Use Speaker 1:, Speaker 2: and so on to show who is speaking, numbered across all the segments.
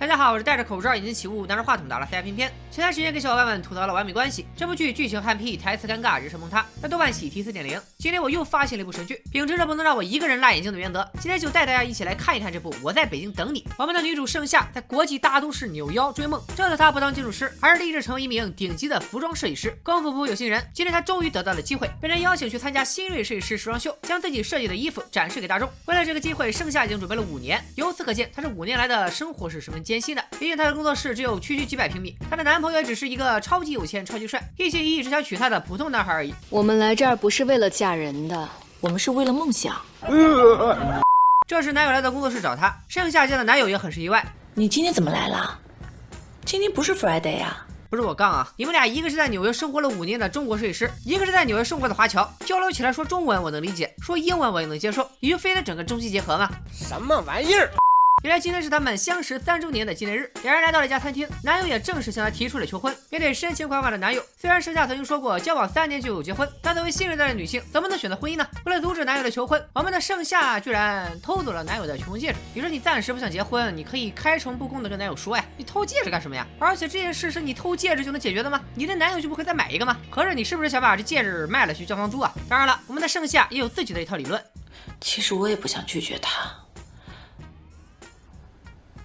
Speaker 1: 大家好，我是戴着口罩、眼睛起雾、拿着话筒的阿拉斯加偏偏。前段时间跟小伙伴们吐槽了《完美关系》这部剧，剧情憨批，台词尴尬，人设崩塌，在豆瓣喜提4.0。今天我又发现了一部神剧，秉持着不能让我一个人辣眼睛的原则，今天就带大家一起来看一看这部《我在北京等你》。我们的女主盛夏在国际大都市扭腰追梦，这次她不当建筑师，而是立志成为一名顶级的服装设计师。功夫不负有心人，今天她终于得到了机会，被人邀请去参加新锐设计师时装秀，将自己设计的衣服展示给大众。为了这个机会，盛夏已经准备了5年，由此可见，她这5年来的生活是十分艰辛的。毕竟她的工作室只有区几百平米，她的男朋友也只是一个超级有钱、超级帅，一心一意只想娶她的普通男孩而已。
Speaker 2: 我们来这儿不是为了嫁人的，我们是为了梦想。
Speaker 1: 这时男友来到工作室找她，盛夏见到男友也很是意外。
Speaker 2: 你今天怎么来了？今天不是 Friday 啊？
Speaker 1: 不是我杠啊，你们俩一个是在纽约生活了5年的中国设计师，一个是在纽约生活的华侨，交流起来说中文我能理解，说英文我也能接受，你就非得整个中西结合吗？
Speaker 3: 什么玩意儿？
Speaker 1: 原来今天是他们相识3周年的纪念日，两人来到了一家餐厅，男友也正式向她提出了求婚。面对深情款款的男友，虽然盛夏曾经说过交往3年就有结婚，但作为新时代的女性，怎么能选择婚姻呢？为了阻止男友的求婚，我们的盛夏居然偷走了男友的求婚戒指。你说你暂时不想结婚，你可以开诚布公的跟男友说呀，你偷戒指干什么呀？而且这件事是你偷戒指就能解决的吗？你的男友就不会再买一个吗？合着你是不是想把这戒指卖了去交房租啊？当然了，我们的盛夏也有自己的一套理论。
Speaker 2: 其实我也不想拒绝他，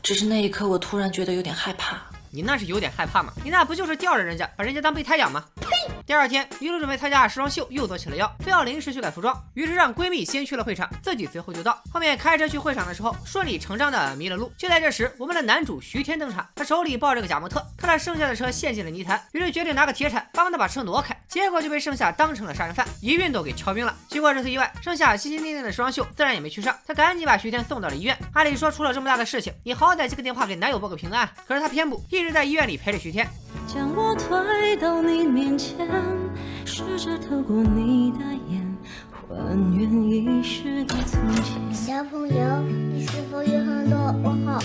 Speaker 2: 只是那一刻我突然觉得有点害怕。
Speaker 1: 你那是有点害怕吗？你那不就是吊着人家，把人家当备胎养吗？呸！第二天，女主准备参加时装秀，又做起了腰，非要临时去改服装，于是让闺蜜先去了会场，自己随后就到。后面开车去会场的时候，顺理成章的迷了路。就在这时，我们的男主徐天登场，他手里抱着个假模特，看到盛夏的车陷进了泥潭，于是决定拿个铁铲帮他把车挪开，结果就被盛夏当成了杀人犯，一运都给敲晕了。经过这次意外，盛夏心心念念的时装秀自然也没去上，他赶紧把徐天送到了医院。按理说出了这么大的事情，你好歹接个电话给男友报个平安，可是他偏不，一直在医院里陪着徐天。
Speaker 4: 将我推到你面前，试着透过你的眼，还原遗失的从前。
Speaker 5: 小朋友，你是否有很多问号？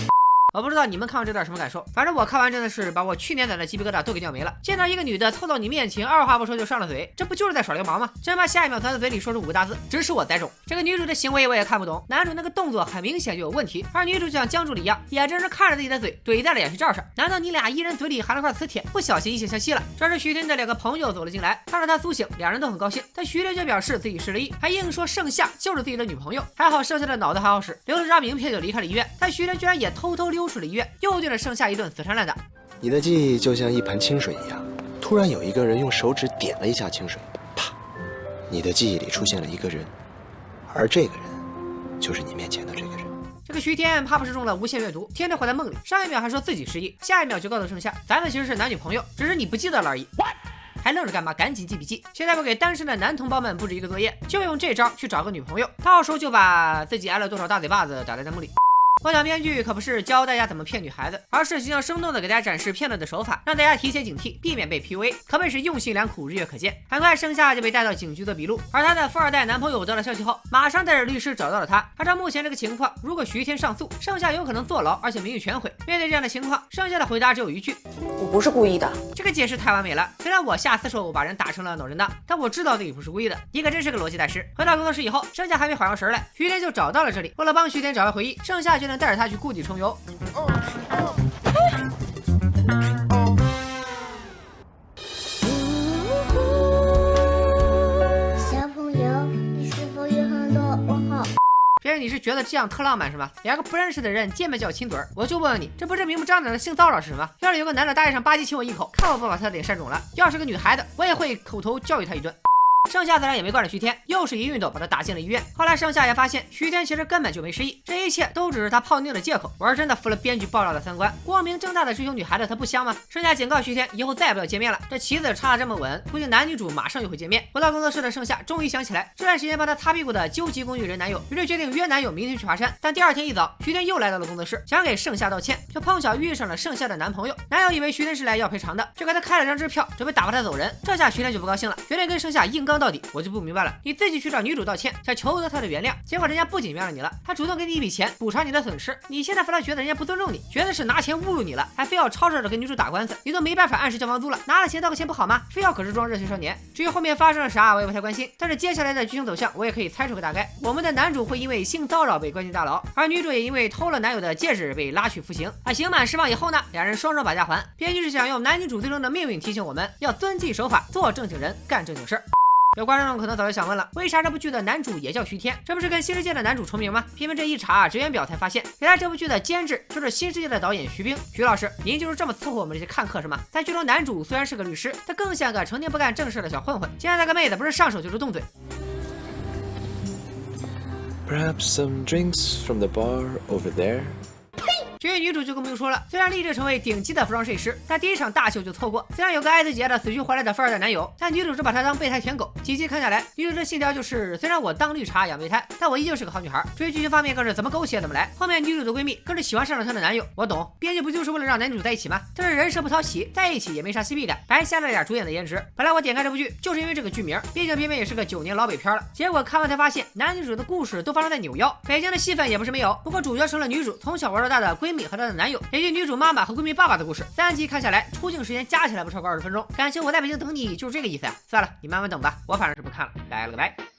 Speaker 1: 我不知道你们看完这段什么感受，反正我看完真的是把我去年攒的鸡皮疙瘩都给尿没了。见到一个女的凑到你面前，二话不说就上了嘴，这不就是在耍流氓吗？真怕下一秒从她嘴里说出5个大字：指使我栽种。这个女主的行为我也看不懂，男主那个动作很明显就有问题，而女主就像江助理一样，眼睁睁看着自己的嘴怼在了眼皮罩上。难道你俩一人嘴里含了块磁铁，不小心异性相吸了？这时徐天的2个朋友走了进来，看到他苏醒，两人都很高兴，但徐天却表示自己失了忆，还硬说盛夏就是自己的女朋友。还好盛夏的脑子还好使，留了张名片就离开了医院，但徐天居然也偷偷溜出了医院，又对着盛夏一顿死缠烂打。
Speaker 3: 你的记忆就像一盘清水一样，突然有一个人用手指点了一下清水，啪，你的记忆里出现了一个人，而这个人就是你面前的这个人。
Speaker 1: 这个徐天怕不是中了无限阅读，天天活在梦里，上一秒还说自己失忆，下一秒就告诉盛夏咱们其实是男女朋友，只是你不记得了而已。还愣着干嘛？赶紧记笔记！现在我给单身的男同胞们布置一个作业，就用这招去找个女朋友，到时候就把自己挨了多少大嘴巴子打在弹幕里。我想编剧可不是教大家怎么骗女孩子，而是形象生动的给大家展示骗子的手法，让大家提前警惕，避免被 PUA， 可谓是用心良苦，日月可见。很快盛夏就被带到警局做笔录，而她的富二代男朋友得了消息后，马上带着律师找到了她。按照目前这个情况，如果徐天上诉，盛夏有可能坐牢，而且名誉全毁。面对这样的情况，盛夏的回答只有一句：
Speaker 2: 我不是故意的。
Speaker 1: 这个解释太完美了。虽然我下死手把人打成了脑震荡，但我知道自己不是故意的。你可真是个逻辑大师。回到工作室以后，盛夏还没缓过神来，徐天就找到了这里。为了帮徐天找回回忆，盛夏决定带着他去故地重游。
Speaker 5: 小朋友，你是否有很多问号？
Speaker 1: 别人你是觉得这样特浪漫是吗？2个不认识的人见面就要亲嘴儿，我就问问你，这不是明目张胆的性骚扰是什么？要是有个男的大街上吧唧亲我一口，看我不把他的脸扇肿了，要是个女孩子，我也会口头教育他一顿。盛夏自然也没惯着徐天，又是一运动把他打进了医院。后来盛夏也发现徐天其实根本就没失忆，这一切都只是他泡妞的借口。玩真的服了编剧爆料的3观，光明正大的追求女孩子他不香吗？盛夏警告徐天以后再也不要见面了，这棋子插得这么稳，估计男女主马上就会见面。回到工作室的盛夏终于想起来这段时间帮他擦屁股的究极工具人男友，于是决定约男友明天去爬山。但第2天一早，徐天又来到了工作室，想给盛夏道歉，就碰巧遇上了盛夏的男朋友。男友以为徐天是来要赔偿的，就给他开了张支票，准备打发他走人。这下徐天就不高兴了，决定跟盛夏硬刚脏到底，我就不明白了。你自己去找女主道歉，想求得她的原谅，结果人家不仅原谅你了，还主动给你一笔钱补偿你的损失。你现在反倒觉得人家不尊重你，觉得是拿钱侮辱你了，还非要吵吵着跟女主打官司，你都没办法按时交房租了，拿了钱道个歉不好吗？非要可是装热血少年。至于后面发生了啥，我也不太关心，但是接下来的剧情走向我也可以猜出个大概。我们的男主会因为性骚扰被关进大牢，而女主也因为偷了男友的戒指被拉去服刑。而刑满释放以后呢，两人双双把家还。编剧是想用男女主最终的命运提醒我们要遵纪守法，做正经人，干正经事儿。有观众可能早就想问了，为啥这部剧的男主也叫徐天？这不是跟新世界的男主重名吗？偏偏这一查职员表才发现，原来这部剧的监制就是新世界的导演徐冰。徐老师，您就是这么伺候我们这些看客是吗？在剧中男主虽然是个律师，他更像个成天不干正事的小混混。现在个妹子不是上手就是动嘴。
Speaker 3: Perhaps some drinks from the bar over there.
Speaker 1: 至于女主就更不用说了，虽然立志成为顶级的服装设计师，但第一场大秀就错过。虽然有个爱自己爱的死去活来的富二代男友，但女主只把他当备胎舔狗。几集看下来，女主的信条就是：虽然我当绿茶养备胎，但我依旧是个好女孩。至于剧情方面更是怎么狗血怎么来。后面女主的闺蜜更是喜欢上了她的男友，我懂，编剧不就是为了让男主在一起吗？但是人设不讨喜，在一起也没啥 CP 感，白瞎了点主演的颜值。本来我点开这部剧就是因为这个剧名，毕竟偏偏也是个9年老北片了。结果看完才发现，男女主的故事都发生在纽腰，北京的戏份也不是没有。不过主角成了女主从小玩到大的闺蜜和她的男友。以及女主妈妈和闺蜜爸爸的故事，3集看下来，出镜时间加起来不超过20分钟。感情我在北京等你，就是这个意思呀。算了，你慢慢等吧，我反正是不看了，拜了个拜。